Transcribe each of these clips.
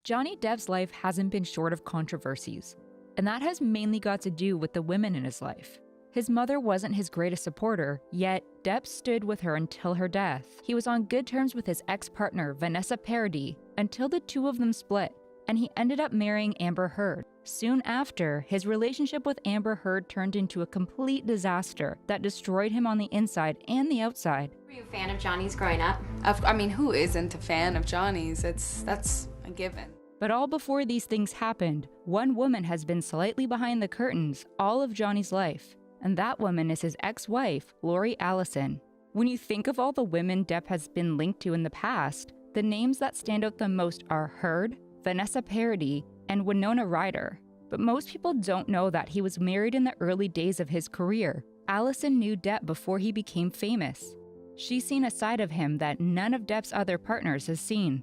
Johnny Depp's life hasn't been short of controversies, and that has mainly got to do with the women in his life. His mother wasn't his greatest supporter, yet Depp stood with her until her death. He was on good terms with his ex-partner, Vanessa Paradis, until the two of them split, and he ended up marrying Amber Heard. Soon after, his relationship with Amber Heard turned into a complete disaster that destroyed him on the inside and the outside. Were you a fan of Johnny's growing up? Who isn't a fan of Johnny's? That's a given. But all before these things happened, one woman has been slightly behind the curtains all of Johnny's life, and that woman is his ex-wife, Lori Allison. When you think of all the women Depp has been linked to in the past, the names that stand out the most are Heard, Vanessa Paradis, and Winona Ryder. But most people don't know that he was married in the early days of his career. Allison knew Depp before he became famous. She's seen a side of him that none of Depp's other partners has seen.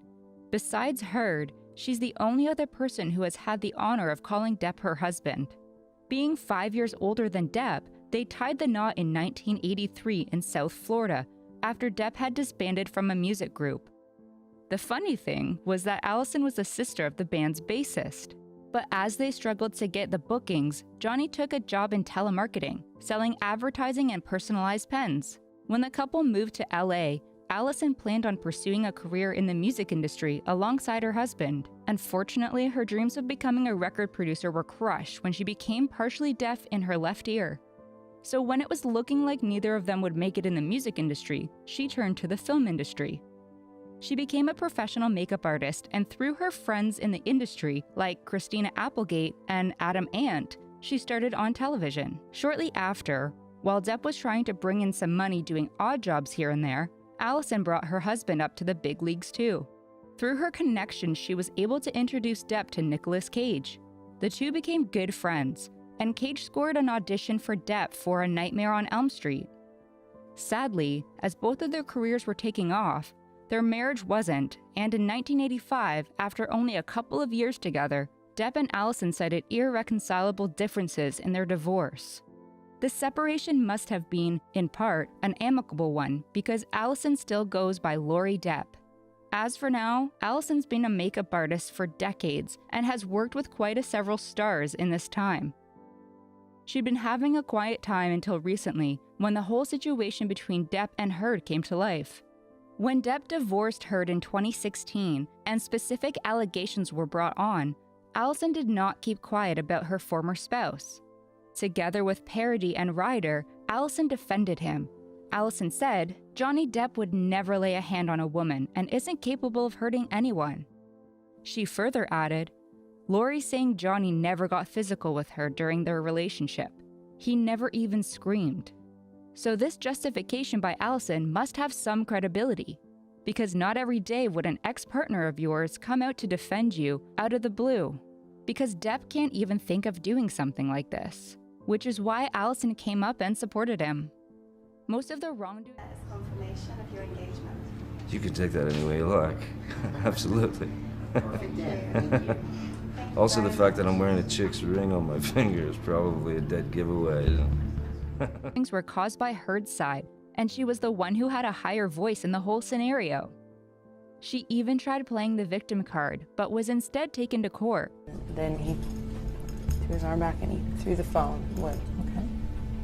Besides Heard, she's the only other person who has had the honor of calling Depp her husband. Being 5 years older than Depp, they tied the knot in 1983 in South Florida after Depp had disbanded from a music group. The funny thing was that Allison was the sister of the band's bassist. But as they struggled to get the bookings, Johnny took a job in telemarketing, selling advertising and personalized pens. When the couple moved to LA, Allison planned on pursuing a career in the music industry alongside her husband. Unfortunately, her dreams of becoming a record producer were crushed when she became partially deaf in her left ear. So when it was looking like neither of them would make it in the music industry, she turned to the film industry. She became a professional makeup artist, and through her friends in the industry, like Christina Applegate and Adam Ant, she started on television. Shortly after, while Depp was trying to bring in some money doing odd jobs here and there, Allison brought her husband up to the big leagues too. Through her connections, she was able to introduce Depp to Nicolas Cage. The two became good friends, and Cage scored an audition for Depp for A Nightmare on Elm Street. Sadly, as both of their careers were taking off, their marriage wasn't, and in 1985, after only a couple of years together, Depp and Allison cited irreconcilable differences in their divorce. This separation must have been, in part, an amicable one because Allison still goes by Lori Depp. As for now, Allison's been a makeup artist for decades and has worked with quite several stars in this time. She'd been having a quiet time until recently, when the whole situation between Depp and Heard came to life. When Depp divorced Heard in 2016 and specific allegations were brought on, Allison did not keep quiet about her former spouse. Together with Paradis and Ryder, Allison defended him. Allison said, "Johnny Depp would never lay a hand on a woman and isn't capable of hurting anyone." She further added, "Lori's saying Johnny never got physical with her during their relationship. He never even screamed." So this justification by Allison must have some credibility, because not every day would an ex-partner of yours come out to defend you out of the blue. Because Depp can't even think of doing something like this, which is why Allison came up and supported him. Most of the wrongdoing That is confirmation of your engagement. You can take that any way you like. Absolutely. Also, the fact that I'm wearing a chick's ring on my finger is probably a dead giveaway. things were caused by Heard's side, and she was the one who had a higher voice in the whole scenario. She even tried playing the victim card, but was instead taken to court. Then he threw his arm back and he threw the phone, what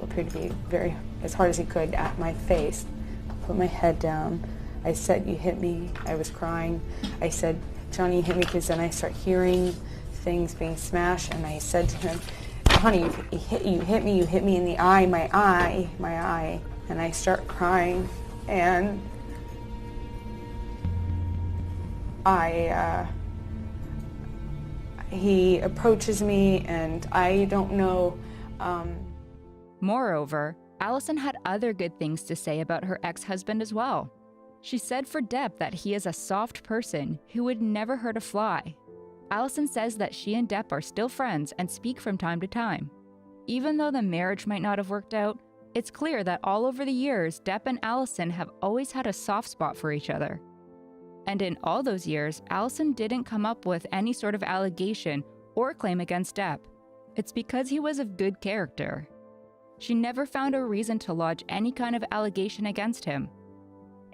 appeared to be as hard as he could at my face. I put my head down. I said, "You hit me." I was crying. I said, "Johnny, you hit me," because then I start hearing things being smashed, and I said to him, "Honey, you hit me in the eye, my eye. And I start crying, and he approaches me, and I don't know. Moreover, Allison had other good things to say about her ex-husband as well. She said for Depp that he is a soft person who would never hurt a fly. Allison says that she and Depp are still friends and speak from time to time. Even though the marriage might not have worked out, it's clear that all over the years, Depp and Allison have always had a soft spot for each other. And in all those years, Allison didn't come up with any sort of allegation or claim against Depp. It's because he was of good character. She never found a reason to lodge any kind of allegation against him.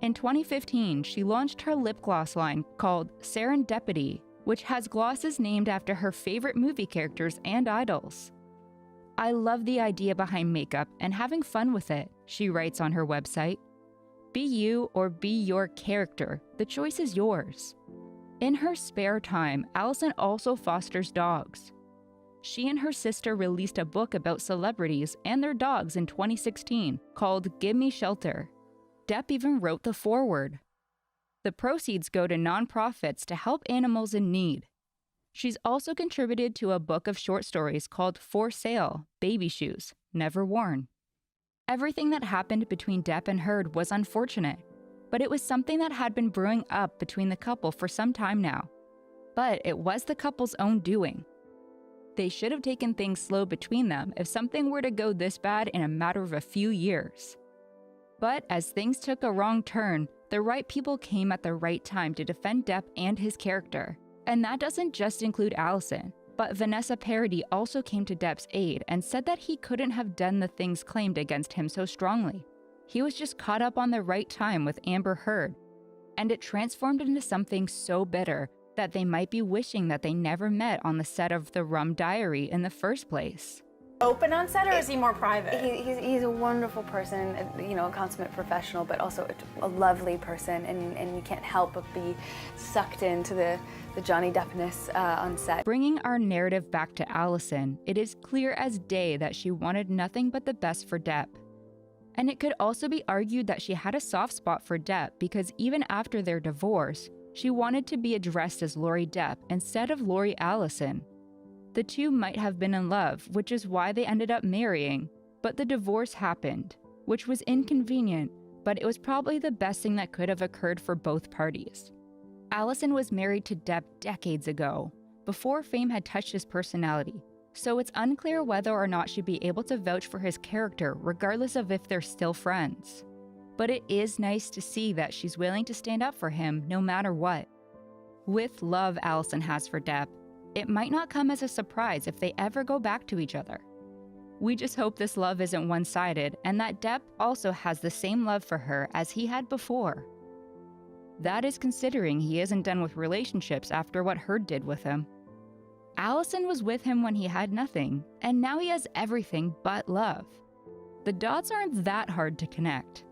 In 2015, she launched her lip gloss line called Serendipity, which has glosses named after her favorite movie characters and idols. "I love the idea behind makeup and having fun with it," she writes on her website. "Be you or be your character. The choice is yours." In her spare time, Allison also fosters dogs. She and her sister released a book about celebrities and their dogs in 2016 called Give Me Shelter. Depp even wrote the foreword. The proceeds go to nonprofits to help animals in need. She's also contributed to a book of short stories called For Sale, Baby Shoes, Never Worn. Everything that happened between Depp and Heard was unfortunate, but it was something that had been brewing up between the couple for some time now. But it was the couple's own doing. They should have taken things slow between them if something were to go this bad in a matter of a few years. But as things took a wrong turn, the right people came at the right time to defend Depp and his character. And that doesn't just include Allison, but Vanessa Paradis also came to Depp's aid and said that he couldn't have done the things claimed against him so strongly. He was just caught up on the right time with Amber Heard, and it transformed into something so bitter that they might be wishing that they never met on the set of The Rum Diary in the first place. Open on set, or is he more private? He's a wonderful person, you know, a consummate professional, but also a lovely person, and you can't help but be sucked into the Johnny Deppness on set. Bringing our narrative back to Allison, it is clear as day that she wanted nothing but the best for Depp. And it could also be argued that she had a soft spot for Depp because even after their divorce, she wanted to be addressed as Lori Depp instead of Lori Allison. The two might have been in love, which is why they ended up marrying, but the divorce happened, which was inconvenient, but it was probably the best thing that could have occurred for both parties. Allison was married to Depp decades ago, before fame had touched his personality, so it's unclear whether or not she'd be able to vouch for his character regardless of if they're still friends. But it is nice to see that she's willing to stand up for him no matter what. With love Allison has for Depp, it might not come as a surprise if they ever go back to each other. We just hope this love isn't one-sided and that Depp also has the same love for her as he had before. That is considering he isn't done with relationships after what Heard did with him. Allison was with him when he had nothing, and now he has everything but love. The dots aren't that hard to connect.